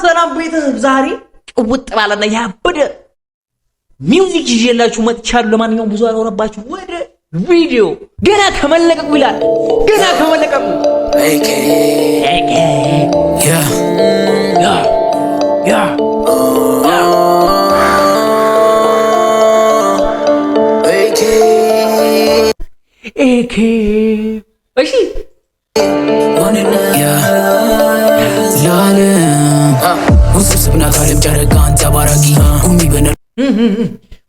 ሰላም ቤተሰብ ዛሬ ጭውጥ ባለና ያበደ ሚውዚክ ይዤላችሁ መጥቻለሁ። ለማንኛውም ብዙ አልሆነባችሁ ወደ ቪዲዮ ገና ከመለቀቁ ይላል ገና ከመለቀቁ እሺ ውስብስብና ካለም ጨረቃ አንጸባራቂ ጉሚ በነር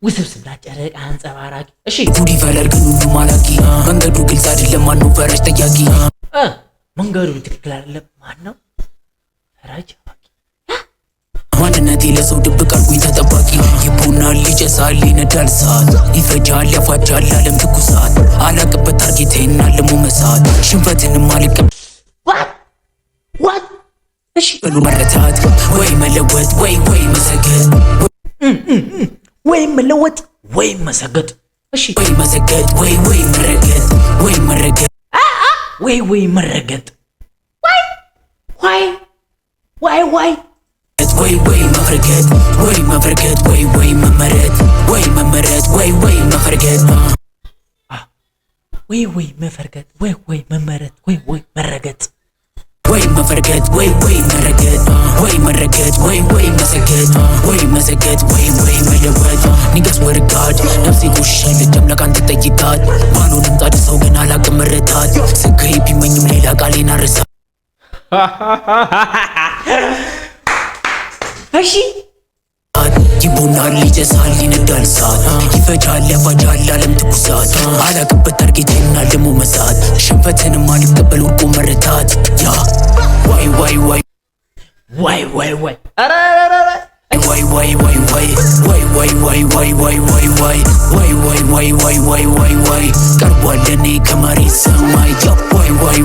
ውስብስብና ጨረቃ አንጸባራቂ እሺ ጉዲ ፈለር ግን ሁሉ ማላቂ መንገዱ ግልጽ አይደለም ማነው ፈራጅ ጠያቂ መንገዱ ትክክል አይደለም ማነው ፈራጅ ማንነቴ ለሰው ድብቅ አርጎኝ ተጠባቂ ይቦናል ይጨሳል ይነዳል እሳት ይፈጃል ያፋጃል ዓለም ትኩሳት አላቅበት ታርጌቴን አለሙ መሳት ሽንፈትንም አልቀበል እሺ በሉ መረታት ወይ መለወጥ ወይ መሰገድ ወይ መለወጥ ወይ መሰገድ እሺ ወይ መሰገድ ወይ መረገጥ ወይ መረገጥ ወይ መረገጥ ወይ መፍረገጥ ወይ መፍረገጥ ወይ መመረጥ ወይ መመረጥ ወይ መፍረገጥ ወይ መፍረገጥ ወይ መመረጥ ወይ መረገጥ ወይ መፈርገጥ ወይ መረገጥ ወይ መረገጥ ወይ መሰገጥ ወይ መሰገጥ ወይ መለወጥ ንገስ ወርጋድ ነፍሴ ጎሽሻለች አምላካን ትጠይቃት ባልሆንም ታድሰው ግን አላቅም መረታት ስጋዬ ቢመኝም ሌላ ቃሌን አረሳ እሺ ይቦናል ይጨሳል ይነዳል እሳት ይፈጃል ያፋጃል ዓለም ትኩሳት አላቅበት ታርጌቴን አለሙ መሳት ሽንፈትንም አልቀበል ወርቆ መረታት ያ ወይ ቀርቧል ለኔ ከመሬት ሰማይ ወይ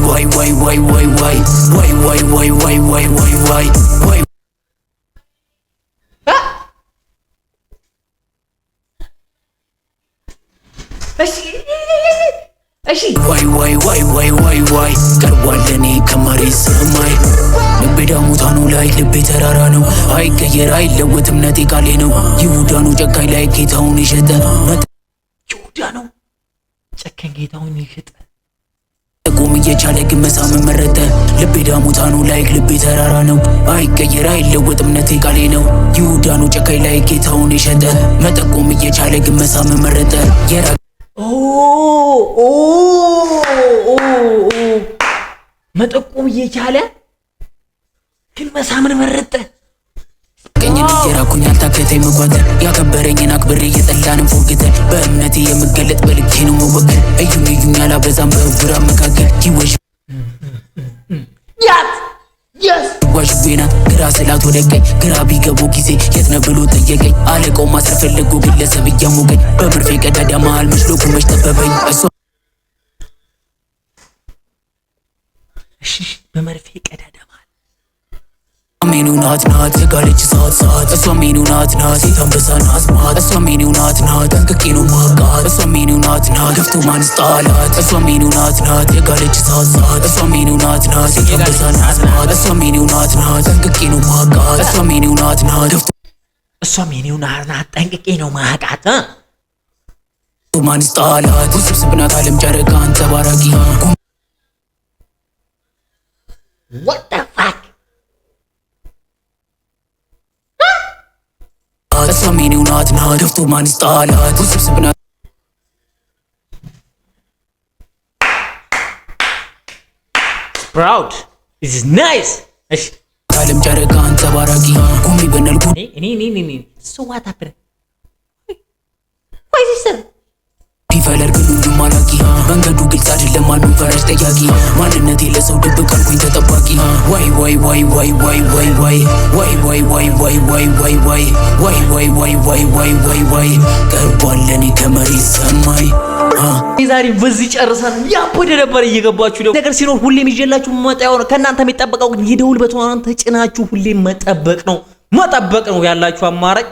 እሺ ወይ ቀርቧል ለኔ ከመሬት ሰማይ ልቤ ዳሞታኑ ላይ ልቤ ተራራ ነው አይቀየር አይለወጥ እምነቴ ቃሌ ነው ይሁዳኑ ጨካኝ ላይ ጌታውን የሸጠ ይሁዳኑ ጨካኝ ጌታውን የሸጠ ቆም እየቻለ ግን መሳምን መረጠ ልቤ ዳሞታኑ ላይ ልቤ ተራራ ነው አይቀየር አይለወጥ እምነቴ ቃሌ ነው ይሁዳኑ ጨካኝ ላይ ጌታውን የሸጠ መጠቆም እየቻለ ግን መሳምን መረጠ መጠቆም እየቻለ ግን መሳምን መረጠ ቀኝን እየራኩኝ አልታከተኝ መጓተል ያከበረኝን አክብሬ እየጠላንም ፎግተን በእምነቴ የምገለጥ በልኬ ነው መወከል እዩኝ ያላበዛም በእውራ መካከል ይወሽ ዋሽቤና ግራ ስላት ወደ ቀኝ ግራ ቢገቡ ጊዜ የት ነህ ብሎ ጠየቀኝ አለቀው ማስረፍ ፈለጉ ግለሰብ እያሞገኝ በመርፌ ቀዳዳ መሃል መሽሎኩ መች ጠበበኝ በመርፌ ቀዳዳ መሃል ሜኑ ናት ዘጋለች ሰዓት እሷ ሜኑ ናት ሴት አንበሳ ናት ማት እሷ ሜኑ ናት ጠንቅቄ ነው ማቃት እሷ ሜኑ ናት ገፍቶ ማንስ ጣላት እሷ ሜኑ ናት ዘጋለች ሰዓት እሷ ሜኑ ናት ሴት አንበሳ ናት ማት እሷ ሜኑ ናት ጠንቅቄ ነው ማቃት እሷ ሜኑ ናት ገፍቶ እሷ ሜኑ ናት ጠንቅቄ ነው ማቃት ማንስ ጣላት ውስብስብና ካለም ጨረቃ አንጸባራቂ What the fuck? እሷ ሜኑ ናት ገፍቶ ማንስ ጣላት ውስብስብና Proud. This is nice. ካለም ጨረቃ አንጸባራቂ ጉሚ በነልኩ So what happened? Why is this? ፊፈለር ግን ሁሉ ማላቂ መንገዱ ግልጽ አይደለም ማነው ፈራጅ ጠያቂ ማንነቴ ለሰው ድብቅ አርጎኝ ተጠባቂ ወይ ቀርቧል ለኔ ከመሬት ሰማይ ዛሬ በዚህ ጨርሰን ያበደ ነበር እየገባችሁ ነው ነገር ሲኖር ሁሌም ይዤላችሁ መጣው ነው ከናንተ የሚጠበቀው ግን የደውል በተዋናን ተጭናችሁ ሁሌም መጠበቅ ነው ያላችሁ አማራጭ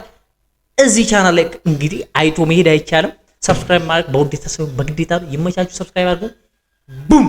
እዚህ ቻናል ላይ እንግዲህ አይቶ መሄድ አይቻልም ሰብስክራይብ ማድረግ በውዴታ ሰው በግዴታ ይመቻችሁ ሰብስክራይብ አድርጉ ቡም